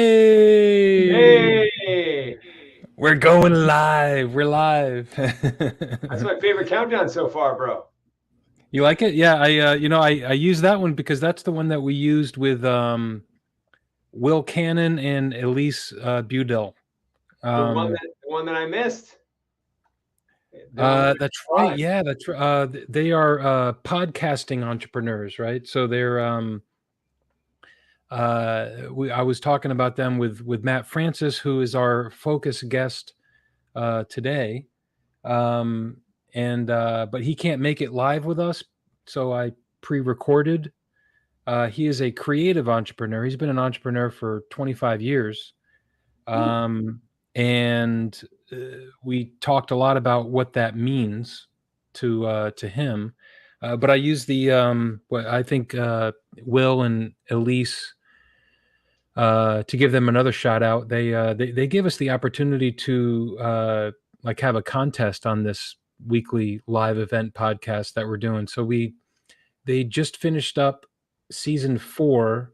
Hey, Hey, we're going live. We're live. that's my favorite countdown so far, bro. You like it? Yeah, I use that one because that's the one that we used with Will Cannon and Elise Budel. Um, The one that I missed. The one that that's I right. live. Yeah, they are podcasting entrepreneurs, right? So they're I was talking about them with Matt Francis, who is our focus guest today. um, and but he can't make it live with us, so I pre-recorded. He is a creative entrepreneur. He's been an entrepreneur for 25 years, Ooh, um, and we talked a lot about what that means to him. But I use the what I think Will and Elise, to give them another shout out. They gave us the opportunity to like have a contest on this weekly live event podcast that we're doing. So they just finished up season 4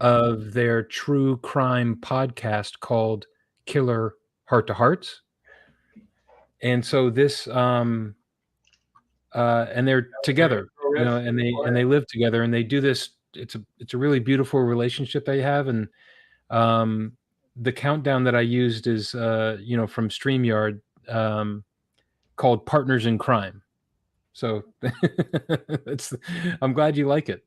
of their true crime podcast called Killer Heart to Hearts. And so this and they're together, riff. and they live together, and they do this. It's a really beautiful relationship they have. And Um, the countdown that I used is, from StreamYard, called Partners in Crime. So it's, I'm glad you like it.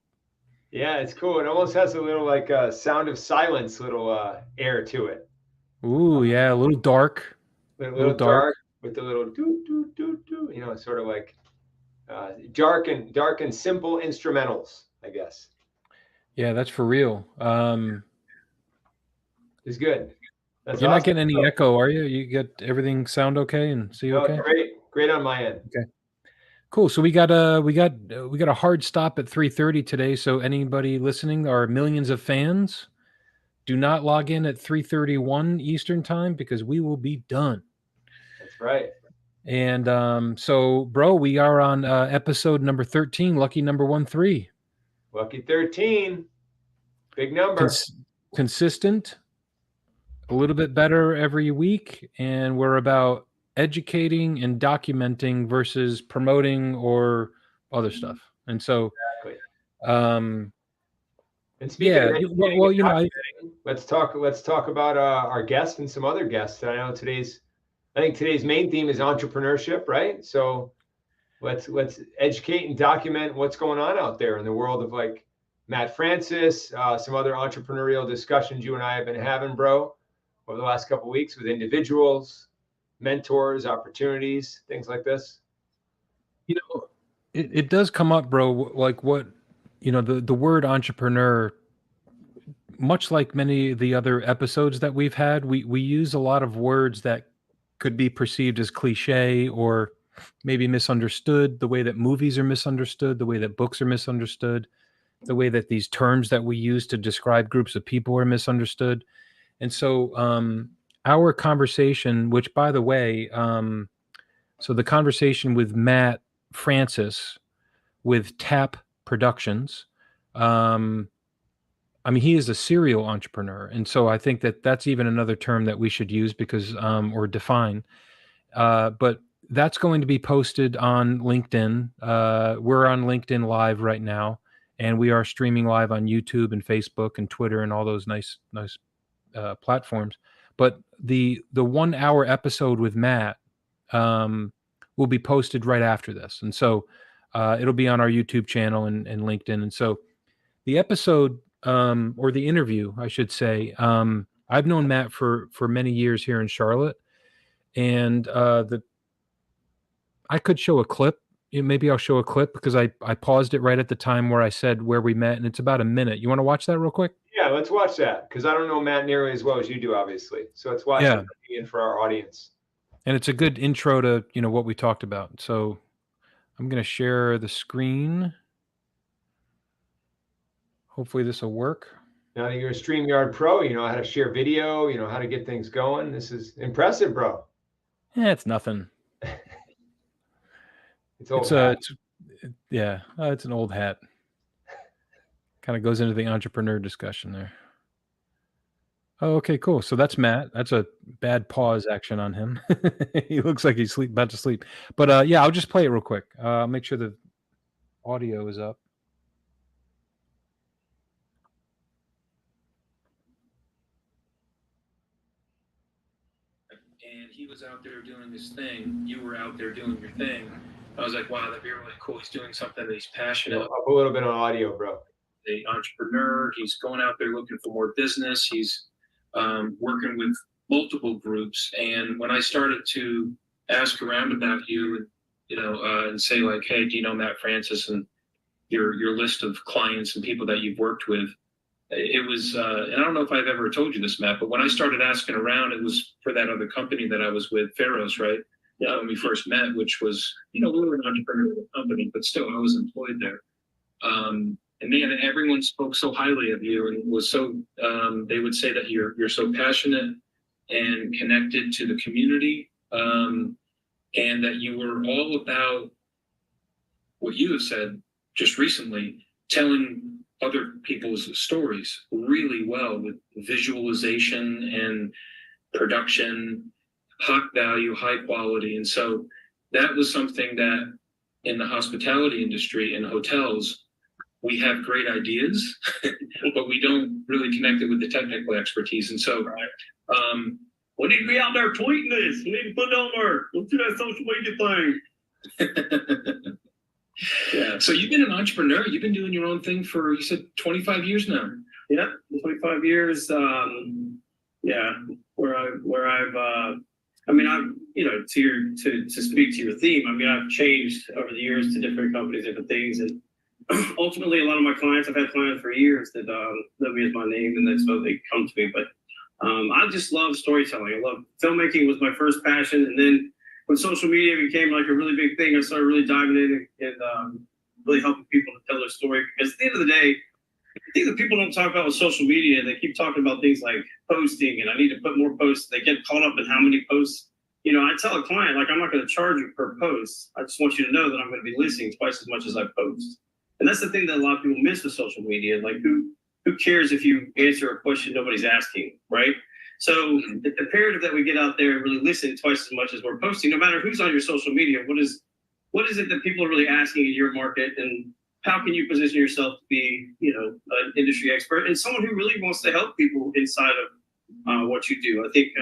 Yeah, it's cool. It almost has a little like Sound of Silence little air to it. Ooh, yeah, A a little little dark. dark with the little doo doo doo doo. You know, sort of like dark and simple instrumentals, I guess. Yeah, that's for real. Is good. That's You're not awesome. getting any echo, are you? You get everything sound okay and see No, okay? great on my end. Okay. Cool. So we got a hard stop at 3:30 today. So anybody listening, our millions of fans, do not log in at 3:31 Eastern time because we will be done. That's right. And so, bro, we are on episode number 13, lucky number 13. Lucky 13, big number. Cons- Consistent, a little bit better every week. And we're about educating and documenting versus promoting or other stuff. And so, Exactly. um, And speaking of yeah, educating well, and documenting, let's talk about our guests and some other guests. I know I think today's main theme is entrepreneurship, right? So let's educate and document what's going on out there in the world of like Matt Francis, some other entrepreneurial discussions you and I have been having, bro, over the last couple of weeks with individuals, mentors, opportunities, things like this. you know, it does come up, bro. Like what, the word entrepreneur, much like many of the other episodes that we've had, we use a lot of words that could be perceived as cliche or maybe misunderstood, the way that movies are misunderstood, the way that books are misunderstood, the way that these terms that we use to describe groups of people are misunderstood. And so our conversation, which by the way, so the conversation with Matt Francis with Tap Productions, um, I mean, he is a serial entrepreneur, and so I think that that's even another term that we should use because or define. But that's going to be posted on LinkedIn. We're on LinkedIn Live right now, and we are streaming live on YouTube and Facebook and Twitter and all those nice platforms. But the 1 hour episode with Matt will be posted right after this, and so it'll be on our YouTube channel and LinkedIn. And so the episode, or the interview, I should say. I've known Matt for many years here in Charlotte, and the I could show a clip. Maybe I'll show a clip because I paused it right at the time where I said where we met, and it's about a minute. You want to watch that real quick? Yeah, let's watch that because I don't know Matt nearly as well as you do, obviously. So let's watch it Yeah, in for our audience. and it's a good intro to what we talked about. So I'm gonna share the screen. Hopefully this will work. Now that you're a StreamYard pro, you know how to share video, you know how to get things going. This is impressive, bro. It's nothing. It's old hat. Yeah, it's an old hat. Kind of goes into the entrepreneur discussion there. Oh, okay, cool. So that's Matt. That's a bad pause action on him. He looks like he's about to sleep. But yeah, I'll just play it real quick. Make sure the audio is up. And he was out there doing his thing. You were out there doing your thing. I was like, wow, that'd be really cool. He's doing something that he's passionate about. Up a little bit on audio, bro. The entrepreneur. He's going out there looking for more business. He's working with multiple groups. And when I started to ask around about you, and and say like, hey, do you know Matt Francis and your list of clients and people that you've worked with? It was, and I don't know if I've ever told you this, Matt, but when I started asking around, it was for that other company that I was with, Pharos, right? Yeah, when we first met, which was, we were an entrepreneurial company, but still, I was employed there. And man, everyone spoke so highly of you, and was so. They would say that you're so passionate and connected to the community, and that you were all about what you have said just recently, telling other people's stories really well with visualization and production, high value, high quality. And so that was something that in the hospitality industry and hotels, we have great ideas, but we don't really connect it with the technical expertise. And so we need to be out there tweeting this. We need to put it on there. Let's do that social media thing. Yeah. So you've been an entrepreneur. You've been doing your own thing for, you said, 25 years now. Yep, 25 years. Yeah, where I've I mean, I've to speak to your theme. I mean, I've changed over the years to different companies, different things, and ultimately, a lot of my clients, I've had clients for years that know me as my name, and that's so they come to me. But I just love storytelling. I love filmmaking was my first passion, and then when social media became like a really big thing, I started really diving in and really helping people to tell their story. Because at the end of the day, I think that people don't talk about with social media. They keep talking about things like posting, and I need to put more posts. They get caught up in how many posts. I tell a client, like, I'm not going to charge you per post. I just want you to know that I'm going to be listening twice as much as I post. And that's the thing that a lot of people miss with social media. Like, who cares if you answer a question nobody's asking, right? So it's imperative that we get out there and really listen twice as much as we're posting, no matter who's on your social media. What is it that people are really asking in your market, and how can you position yourself to be, an industry expert and someone who really wants to help people inside of what you do? I think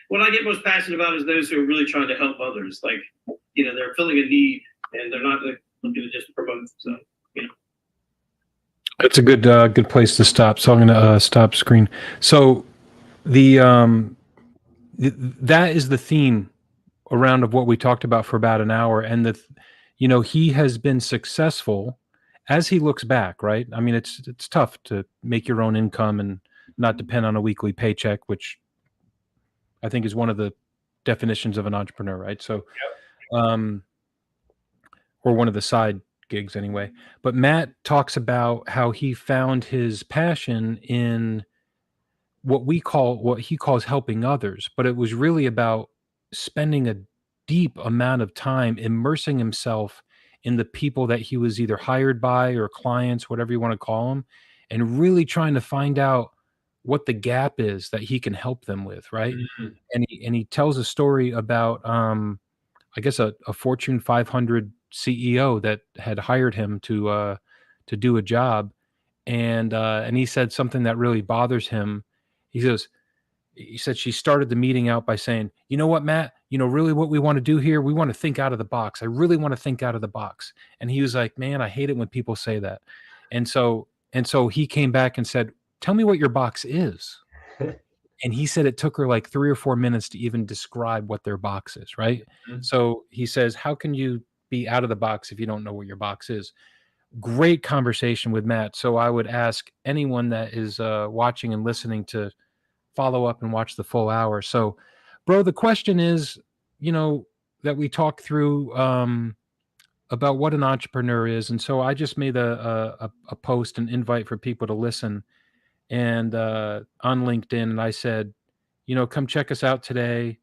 what I get most passionate about is those who are really trying to help others. Like, they're filling a need and they're not looking to just promote. So, That's a good place to stop. So I'm going to stop screen. So that is the theme around of what we talked about for about an hour. And he has been successful as he looks back, right? I mean, it's tough to make your own income and not depend on a weekly paycheck, which I think is one of the definitions of an entrepreneur, right? So, or one of the side gigs anyway. But Matt talks about how he found his passion in what he calls helping others, but it was really about spending a deep amount of time immersing himself in the people that he was either hired by or clients, whatever you want to call them, and really trying to find out what the gap is that he can help them with, right? Mm-hmm. And he tells a story about I guess a Fortune 500 CEO that had hired him to do a job, and he said something that really bothers him. He said she started the meeting out by saying, "You know what, Matt? Really what we want to do here, we want to think out of the box. I really want to think out of the box." And he was like, "Man, I hate it when people say that." And so he came back and said, "Tell me what your box is." And he said it took her like 3 or 4 minutes to even describe what their box is, right? Mhm. So he says, how can you be out of the box if you don't know what your box is? Great conversation with Matt. So I would ask anyone that is watching and listening to follow up and watch the full hour. So, bro, the question is, that we talk through about what an entrepreneur is. And so I just made a post, an invite for people to listen, and on LinkedIn, and I said, come check us out today.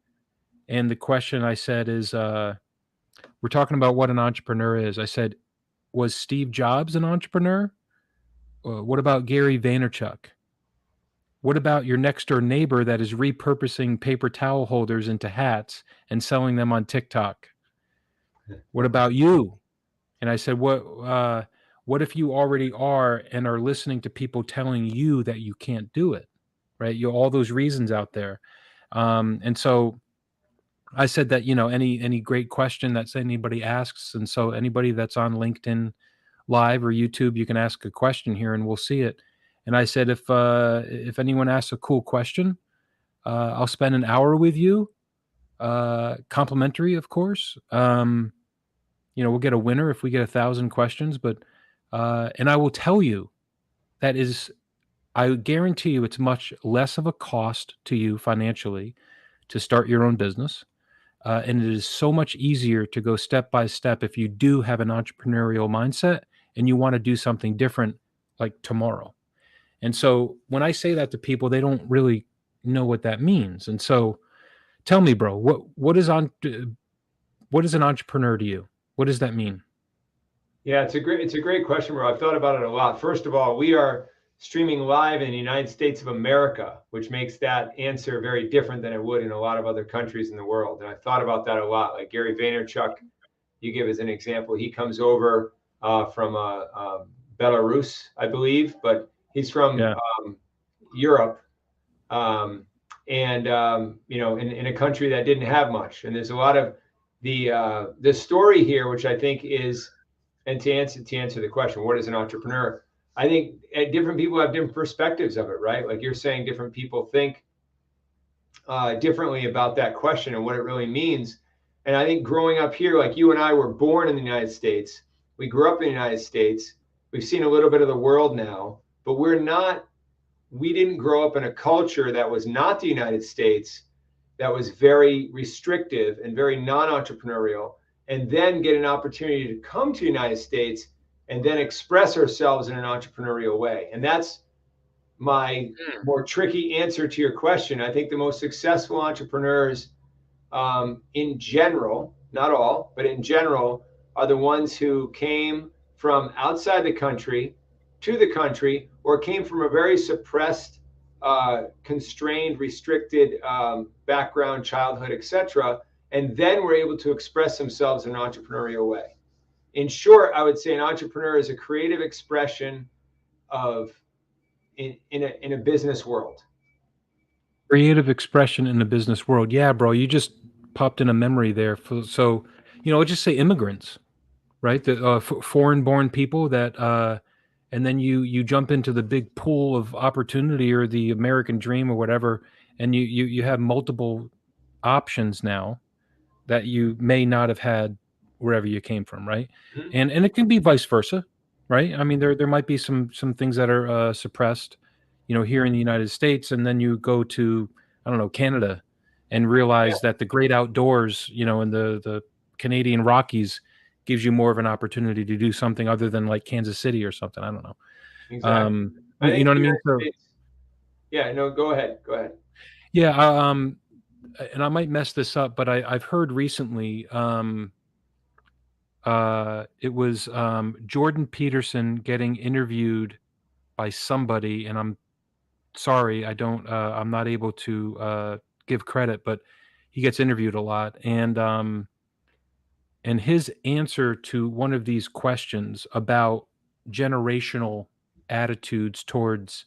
And the question I said is, we're talking about what an entrepreneur is. I said, was Steve Jobs an entrepreneur? What about Gary Vaynerchuk? What about your next door neighbor that is repurposing paper towel holders into hats and selling them on TikTok? What about you? And I said, what if you already are and are listening to people telling you that you can't do it, right? You all those reasons out there. And so I said that, any great question that anybody asks. And so anybody that's on LinkedIn Live or YouTube, you can ask a question here and we'll see it. And I said, if anyone asks a cool question, I'll spend an hour with you, complimentary, of course. We'll get a winner if we get 1,000 questions, but and I will tell you I guarantee you it's much less of a cost to you financially to start your own business. And it is so much easier to go step by step if you do have an entrepreneurial mindset and you want to do something different like tomorrow. And so when I say that to people, they don't really know what that means. And so tell me, bro, what is an entrepreneur to you? What does that mean? Yeah, it's a great question, bro. I've thought about it a lot. First of all, we are streaming live in the United States of America, which makes that answer very different than it would in a lot of other countries in the world. And I thought about that a lot. Like Gary Vaynerchuk, you give as an example, he comes over from Belarus, I believe, but he's from Europe, and in a country that didn't have much. And there's a lot of the story here, which I think is, and to answer the question, what is an entrepreneur? I think different people have different perspectives of it, right? Like you're saying, different people think differently about that question and what it really means. And I think growing up here, like you and I were born in the United States, we grew up in the United States, we've seen a little bit of the world now, but we didn't grow up in a culture that was not the United States, that was very restrictive and very non-entrepreneurial, and then get an opportunity to come to the United States and then express ourselves in an entrepreneurial way. And that's my more tricky answer to your question. I think the most successful entrepreneurs in general, not all, but in general, are the ones who came from outside the country to the country, or came from a very suppressed, constrained, restricted background, childhood, etc., and then were able to express themselves in an entrepreneurial way. In short, I would say an entrepreneur is a creative expression of in a business world. Creative expression in the business world. Yeah, bro, you just popped in a memory there. So, let's just say immigrants, right? The foreign-born people that, and then you jump into the big pool of opportunity or the American dream or whatever, and you have multiple options now that you may not have had wherever you came from, right? Mhm. And it can be vice versa, right? I mean, there might be some things that are suppressed, here in the United States, and then you go to, I don't know, Canada, and realize that the great outdoors, in the Canadian Rockies gives you more of an opportunity to do something other than like Kansas City or something. I don't know. Exactly. You know what I mean? So, yeah, no, go ahead. yeah, and I might mess this up, but I've heard recently, it was Jordan Peterson getting interviewed by somebody, and I'm sorry, I'm not able to give credit, but he gets interviewed a lot, and his answer to one of these questions about generational attitudes towards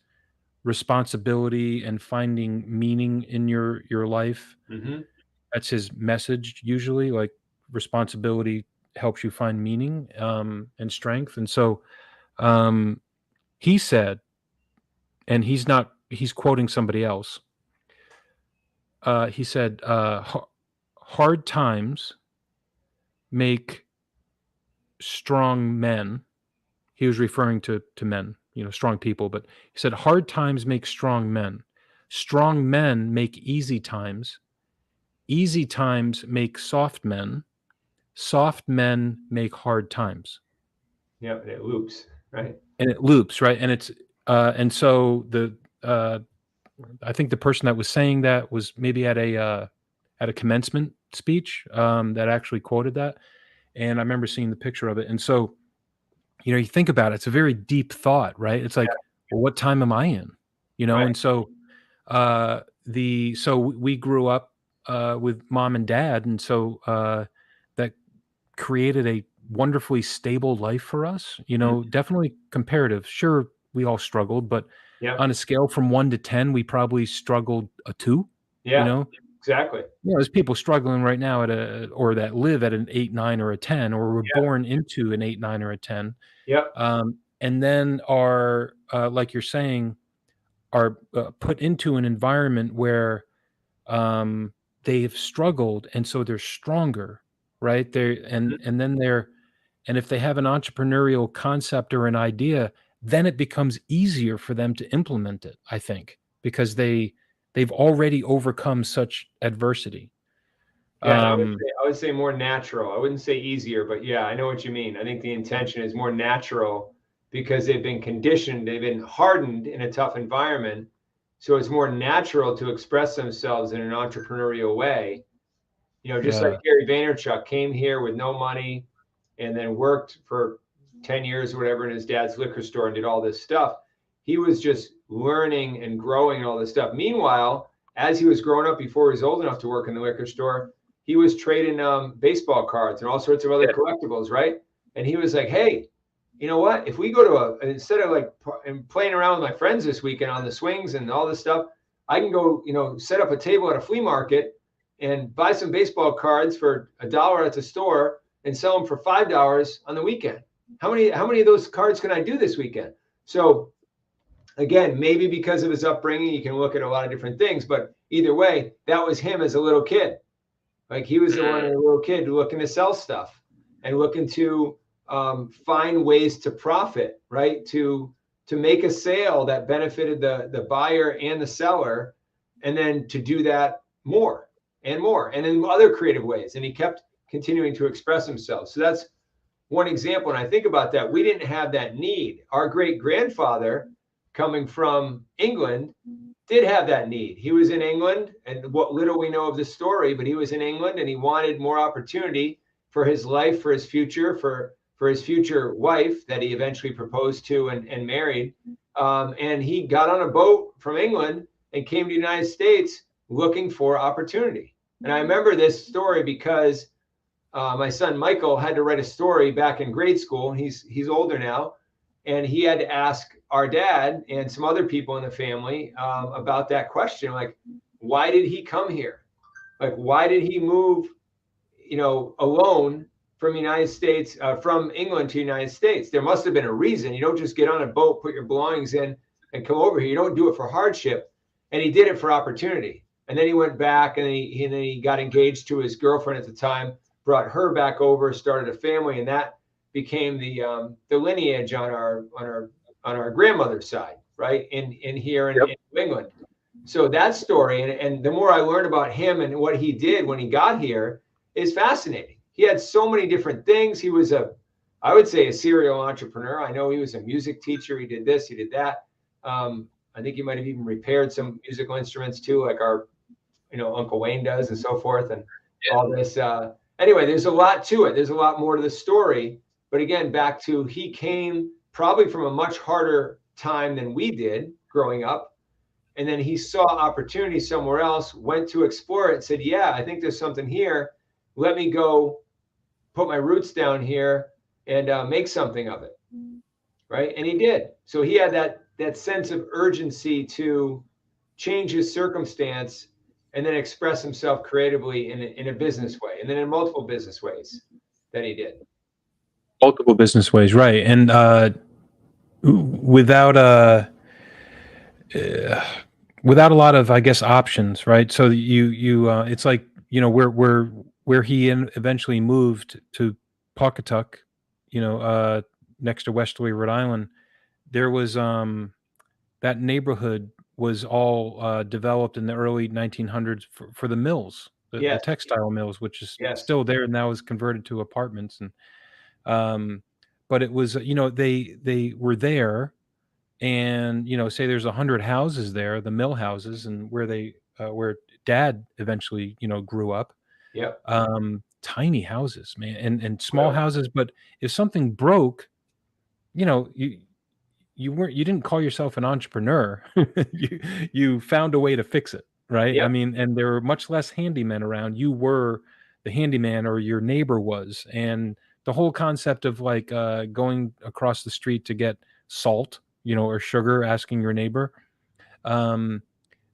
responsibility and finding meaning in your life. Mm-hmm. That's his message usually. Like, responsibility helps you find meaning and strength. And so he said, and he's quoting somebody else. He said, hard times make strong men. He was referring to men, strong people, but he said, hard times make strong men. Strong men make easy times. Easy times make soft men. Soft men make hard times. Yeah, it loops, right? And it loops, right? And it's and so I think the person that was saying that was maybe at a commencement speech that actually quoted that, and I remember seeing the picture of it. And so, you think about it, it's a very deep thought, right? It's like, well, what time am I in? Right. And so So we grew up with mom and dad, and so that created a wonderfully stable life for us. You know, definitely comparative. Sure, we all struggled, but Yeah. on a scale from 1 to 10, we probably struggled a 2. Yeah. You know, Exactly. there's people struggling right now or that live at an 8, 9, or a 10, or were born into an 8, 9, or a 10. Yep. And then are, like you're saying, are put into an environment where they've struggled, and so they're stronger, right? And if they have an entrepreneurial concept or an idea, then it becomes easier for them to implement it, I think, because they've already overcome such adversity. Yeah, I would say more natural. I wouldn't say easier, but yeah, I know what you mean. I think the intention is more natural because they've been conditioned, they've been hardened in a tough environment. So it's more natural to express themselves in an entrepreneurial way. You know, just like Gary Vaynerchuk came here with no money and then worked for 10 years or whatever in his dad's liquor store and did all this stuff. He was just learning and growing all this stuff. Meanwhile, as he was growing up before he was old enough to work in the liquor store, he was trading baseball cards and all sorts of other collectibles, right? And he was like, hey, you know what? If we go to instead of like playing around with my friends this weekend on the swings and all this stuff, I can go, you know, set up a table at a flea market and buy some baseball cards for $1 at the store and sell them for $5 on the weekend. How many of those cards can I do this weekend? So again, maybe because of his upbringing, you can look at a lot of different things, but either way, that was him as a little kid. Like he was the one as a little kid looking to sell stuff and looking to find ways to profit, right? To make a sale that benefited the buyer and the seller, and then to do that more and more, and in other creative ways. And he kept continuing to express himself. So that's one example. And I think about that. We didn't have that need. Our great grandfather, coming from England, did have that need. He was in England, and what little we know of the story, but he was in England and he wanted more opportunity for his life, for his future, for his future wife that he eventually proposed to and married. And he got on a boat from England and came to the United States looking for opportunity. And I remember this story because my son Michael had to write a story back in grade school. He's older now, and he had to ask our dad and some other people in the family about that question, like, why did he come here? Like, why did he move, you know, alone from United States, from England to the United States? There must have been a reason. You don't just get on a boat, put your belongings in, and come over here. You don't do it for hardship. And he did it for opportunity. And then he went back, and then he got engaged to his girlfriend at the time, brought her back over, started a family, and that became the lineage on our grandmother's side, right? In here in New England. So that story, and the more I learned about him and what he did when he got here, is fascinating. He had so many different things. He was I would say a serial entrepreneur. I know he was a music teacher. He did this, he did that. I think he might have even repaired some musical instruments too, like our, you know, Uncle Wayne does and so forth, and all this. Anyway, there's a lot to it. There's a lot more to the story. But again, back to, he came probably from a much harder time than we did growing up. And then he saw opportunity somewhere else, went to explore it, said, yeah, I think there's something here. Let me go put my roots down here and make something of it. Right. And he did. So he had that sense of urgency to change his circumstance and then express himself creatively in a business way, and then in multiple business ways that he did. Multiple business ways, right? And without a lot of, I guess, options, right? So you it's like, you know, where he eventually moved to Pawcatuck, you know, next to Westerly, Rhode Island. There was that neighborhood was all developed in the early 1900s for the mills, the textile mills, which is still there and now is converted to apartments. And but it was, you know, they were there, and, you know, say there's 100 houses there, the mill houses, and where Dad eventually, you know, grew up. Tiny houses, man, and small houses. But if something broke, you know, you didn't call yourself an entrepreneur. You found a way to fix it, right? Yep. I mean, and there were much less handymen around. You were the handyman, or your neighbor was, and the whole concept of like going across the street to get salt, or sugar, asking your neighbor, um,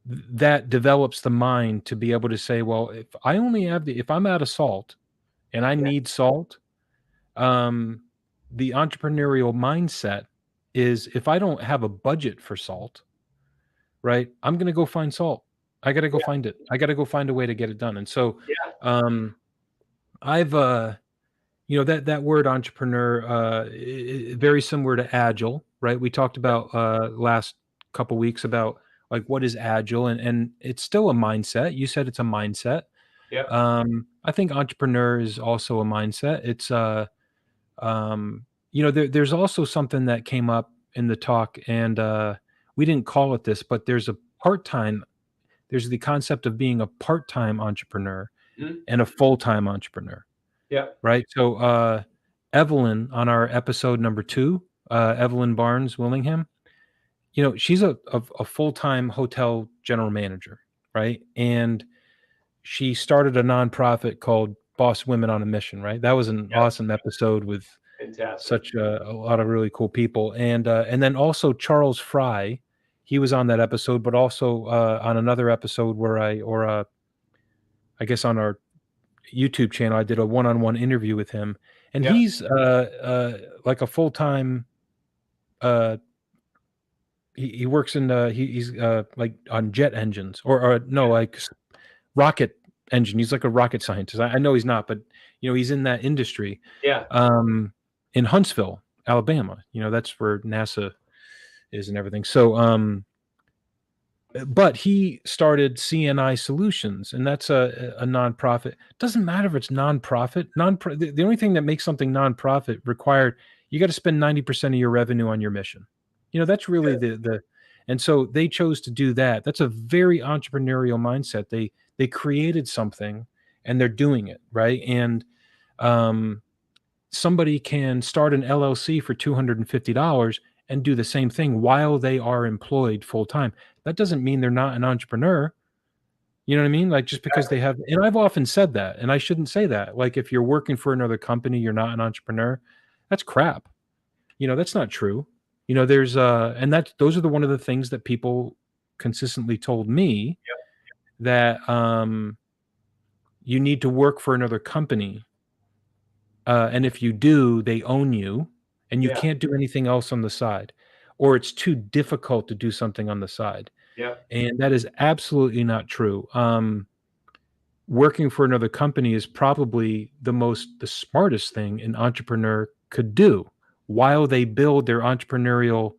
that develops the mind to be able to say, well, if I'm out of salt and I need salt, the entrepreneurial mindset is, if I don't have a budget for salt, right, I'm going to go find salt. I got to go find it. I got to go find a way to get it done. And so, I've, that word entrepreneur, very similar to agile, right? We talked about last couple weeks about like what is agile, and it's still a mindset. You said it's a mindset. Yeah. I think entrepreneur is also a mindset. It's there's also something that came up in the talk, and we didn't call it this, but there's the concept of being a part-time entrepreneur and a full-time entrepreneur. Yeah. Right. So Evelyn, on our episode number 2, Evelyn Barnes Willingham, she's a full-time hotel general manager, right? And she started a nonprofit called Boss Women on a Mission, right? That was an awesome episode with such a lot of really cool people. And then also Charles Fry, he was on that episode, but also on another episode where I guess on our YouTube channel, I did a one-on-one interview with him, and he's like a full-time, he works in he's like on jet engines or like rocket engine. He's like a rocket scientist. I know he's not, but he's in that industry. In Huntsville, Alabama. That's where NASA is and everything. So but he started CNI Solutions, and that's a nonprofit. Doesn't matter if it's nonprofit. The only thing that makes something nonprofit required, you got to spend 90% of your revenue on your mission. That's really the and so they chose to do that. That's a very entrepreneurial mindset. They created something and they're doing it, right? And somebody can start an LLC for $250 and do the same thing while they are employed full time. That doesn't mean they're not an entrepreneur. You know what I mean? Like, just because they have, and I've often said that, and I shouldn't say that. Like, if you're working for another company, you're not an entrepreneur. That's crap. That's not true. There's and those are one of the things that people consistently told me, that you need to work for another company. And if you do, they own you, and you can't do anything else on the side, or it's too difficult to do something on the side. And that is absolutely not true. Working for another company is probably the smartest thing an entrepreneur could do while they build their entrepreneurial,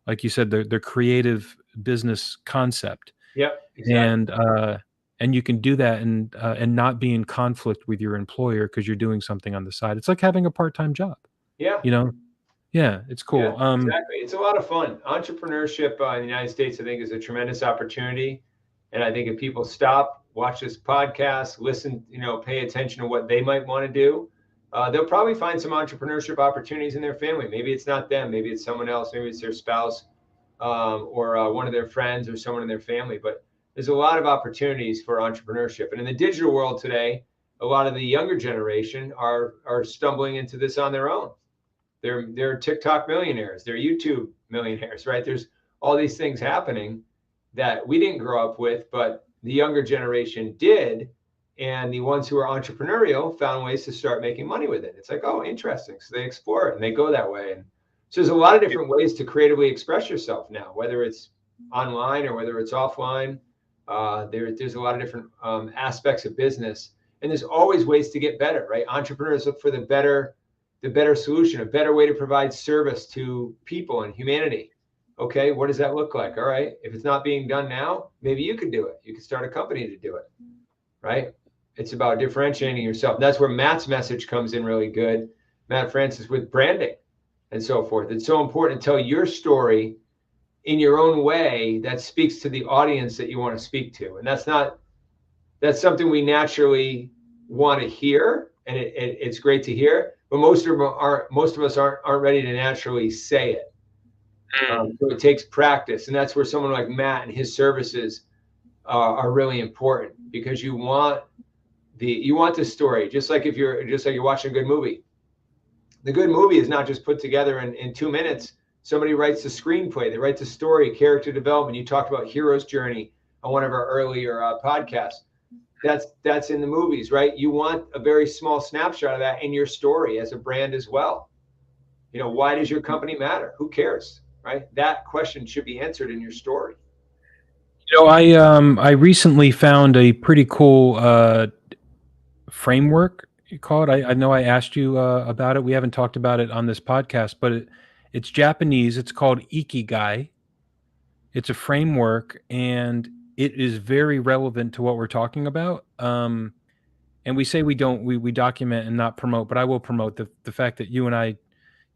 like you said, their creative business concept. Exactly. And you can do that and not be in conflict with your employer because you're doing something on the side. It's like having a part-time job. Yeah, it's cool. Exactly. It's a lot of fun. Entrepreneurship in the United States, I think, is a tremendous opportunity. And I think if people stop, watch this podcast, listen, pay attention to what they might want to do, they'll probably find some entrepreneurship opportunities in their family. Maybe it's not them. Maybe it's someone else. Maybe it's their spouse or one of their friends or someone in their family. But there's a lot of opportunities for entrepreneurship. And in the digital world today, a lot of the younger generation are stumbling into this on their own. They're TikTok millionaires. They're YouTube millionaires, right? There's all these things happening that we didn't grow up with, but the younger generation did. And the ones who are entrepreneurial found ways to start making money with it. It's like, oh, interesting. So they explore it and they go that way. And so there's a lot of different ways to creatively express yourself now, whether it's online or whether it's offline. There's a lot of different aspects of business, and there's always ways to get better, right? Entrepreneurs look for the better solution, a better way to provide service to people and humanity. Okay, what does that look like? All right, if it's not being done now, maybe you could do it. You could start a company to do it, right? It's about differentiating yourself. That's where Matt's message comes in really good. Matt Francis with branding and so forth. It's so important to tell your story in your own way that speaks to the audience that you want to speak to. And that's something we naturally want to hear, and it's great to hear, but most of us aren't ready to naturally say it. So it takes practice, and that's where someone like Matt and his services are really important, because you want the story, just like you're watching a good movie. The good movie is not just put together in 2 minutes. Somebody writes the screenplay, they write the story, character development. You talked about hero's journey on one of our earlier podcasts. That's in the movies, right? You want a very small snapshot of that in your story as a brand as well. Why does your company matter? Who cares, right? That question should be answered in your story. I recently found a pretty cool framework, you call it. I know I asked you about it. We haven't talked about it on this podcast, but it's Japanese. It's called Ikigai. It's a framework, and it is very relevant to what we're talking about. And we say we document and not promote, but I will promote the fact that you and I,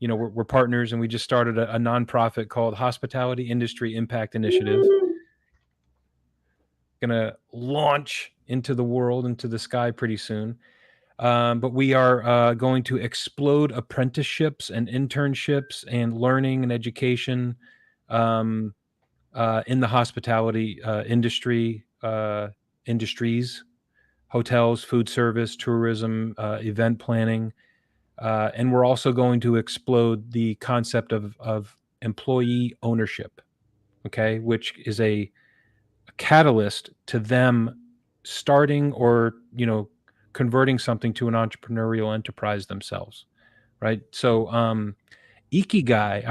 we're partners, and we just started a nonprofit called Hospitality Industry Impact Initiative. Gonna launch into the world, into the sky pretty soon. But we are going to explode apprenticeships and internships and learning and education in the hospitality industries, hotels, food service, tourism, event planning. And we're also going to explode the concept of employee ownership, okay, which is a catalyst to them starting or converting something to an entrepreneurial enterprise themselves, right? So Ikigai,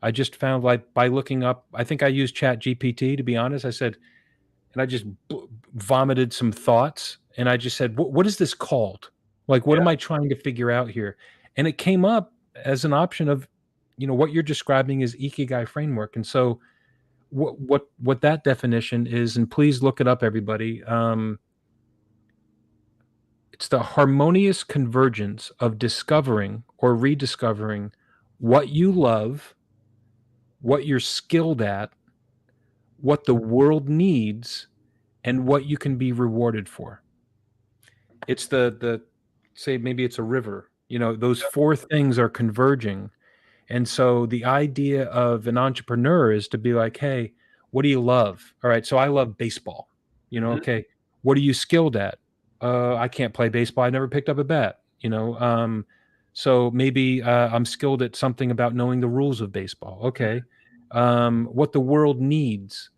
I just found, like, by looking up, I think I used Chat GPT, to be honest. I said, and I just vomited some thoughts, and I just said, what is this called? Like, what am I trying to figure out here? And it came up as an option of, what you're describing is Ikigai framework. And so what that definition is, and please look it up, everybody. It's the harmonious convergence of discovering or rediscovering what you love, what you're skilled at, what the world needs, and what you can be rewarded for. It's the say, maybe it's a river. Those four things are converging. And so the idea of an entrepreneur is to be like, hey, what do you love? All right, so I love baseball. Okay, what are you skilled at? I can't play baseball. I never picked up a bat. So maybe I'm skilled at something about knowing the rules of baseball. Okay, what the world needs.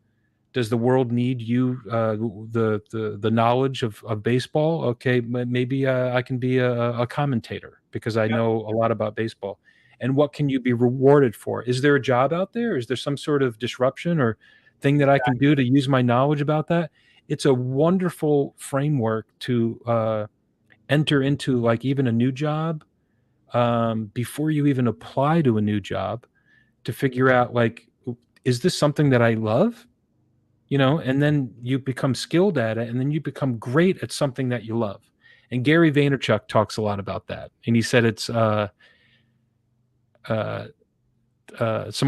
Does the world need you the knowledge of baseball? Okay, maybe I can be a commentator because I know a lot about baseball. And what can you be rewarded for? Is there a job out there? Is there some sort of disruption or thing that I can do to use my knowledge about that? It's a wonderful framework to enter into, like, even a new job before you even apply to a new job, to figure out, like, is this something that I love? And then you become skilled at it, and then you become great at something that you love. And Gary Vaynerchuk talks a lot about that. And he said it's some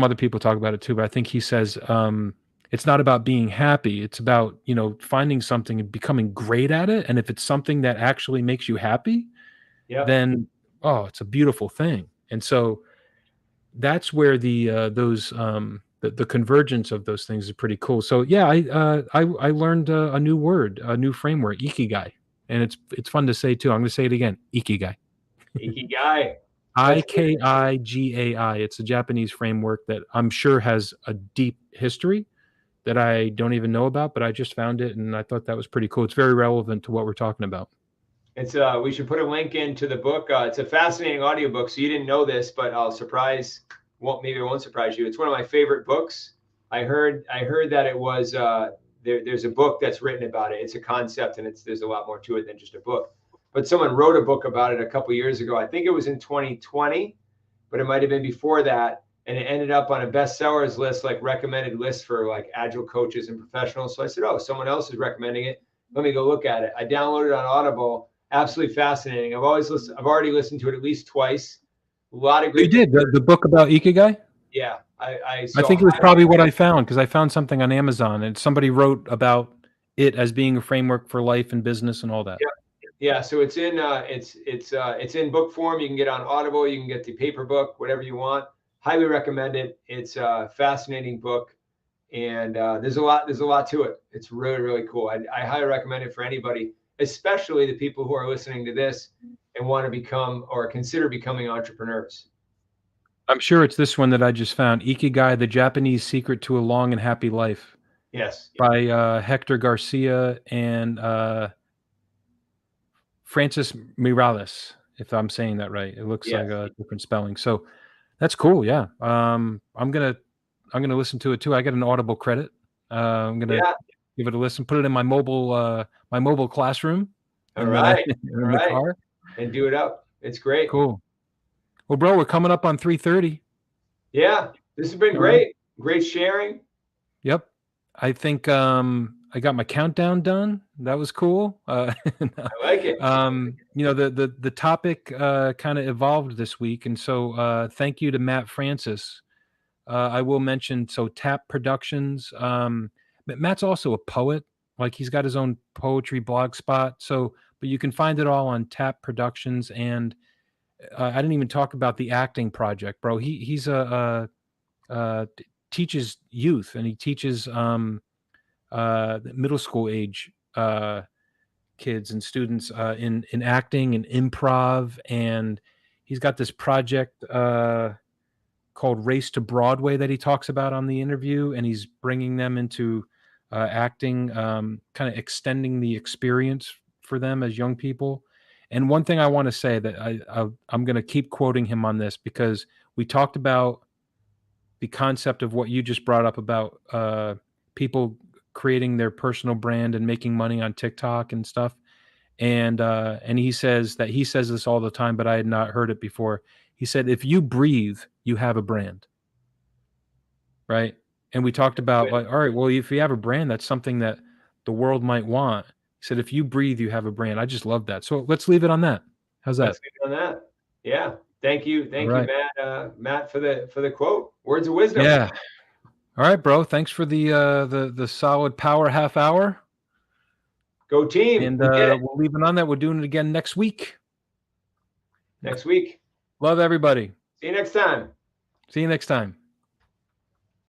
other people talk about it too, but I think he says it's not about being happy. It's about, finding something and becoming great at it. And if it's something that actually makes you happy, then, it's a beautiful thing. And so that's where the convergence of those things is pretty cool. So yeah, I learned a new word, a new framework, Ikigai, and it's fun to say too. I'm going to say it again, Ikigai. Ikigai. Ikigai. It's a Japanese framework that I'm sure has a deep history that I don't even know about, but I just found it and I thought that was pretty cool. It's very relevant to what we're talking about. It's we should put a link into the book. It's a fascinating audiobook. So you didn't know this, but maybe it won't surprise you. It's one of my favorite books. I heard that it was there's a book that's written about it. It's a concept, and there's a lot more to it than just a book. But someone wrote a book about it a couple years ago. I think it was in 2020, but it might have been before that. And it ended up on a bestsellers list, like recommended list for like agile coaches and professionals. So I said, someone else is recommending it. Let me go look at it. I downloaded it on Audible. Absolutely fascinating. I've already listened to it at least twice. A lot of great. You did the book about Ikigai? Yeah, I think it was probably what I found, because I found something on Amazon and somebody wrote about it as being a framework for life and business and all that. Yeah. So it's in it's in book form. You can get on Audible. You can get the paper book, whatever you want. highly recommend it. It's a fascinating book, and there's a lot to it. It's really, really cool. I highly recommend it for anybody, especially the people who are listening to this and want to become or consider becoming entrepreneurs. I'm sure it's this one that I just found, Ikigai: The Japanese Secret to a Long and Happy Life, Yes. by Hector Garcia and Francis Miralles, if I'm saying that right. It looks Yes. like a different spelling. So that's cool. Yeah. I'm gonna listen to it too. I got an Audible credit. I'm gonna Yeah. give it a listen. Put it in my mobile classroom. All in right. in All the right. car. And do it up. It's great. Cool. Well, bro, we're coming up on 3:30. Yeah. This has been All right. great. Great sharing. Yep. I think I got my countdown done. That was cool. I like it. You know, the topic kind of evolved this week, and so thank you to Matt Francis. I will mention, so Tap Productions. But Matt's also a poet. Like, he's got his own poetry blog spot. So, but you can find it all on Tap Productions. And I didn't even talk about the acting project, bro. He's teaches youth, and he teaches middle school age kids and students in acting and improv. And he's got this project called Race to Broadway that he talks about on the interview, and he's bringing them into acting, kind of extending the experience for them as young people. And one thing I want to say, that I'm going to keep quoting him on this, because we talked about the concept of what you just brought up about people creating their personal brand and making money on TikTok and stuff. And he says this all the time, but I had not heard it before. He said, if you breathe, you have a brand. Right? And we talked about, like, all right, well, if you have a brand, that's something that the world might want. He said, if you breathe, you have a brand. I just love that. So let's leave it on that. How's that? Let's leave it on that. Yeah. Thank you. Thank All right. you, Matt, for the quote. Words of wisdom. Yeah. All right, bro. Thanks for the solid power half hour. Go team. And We did it. we'll leave it on that. We're doing it again next week. Next week. Love everybody. See you next time. See you next time.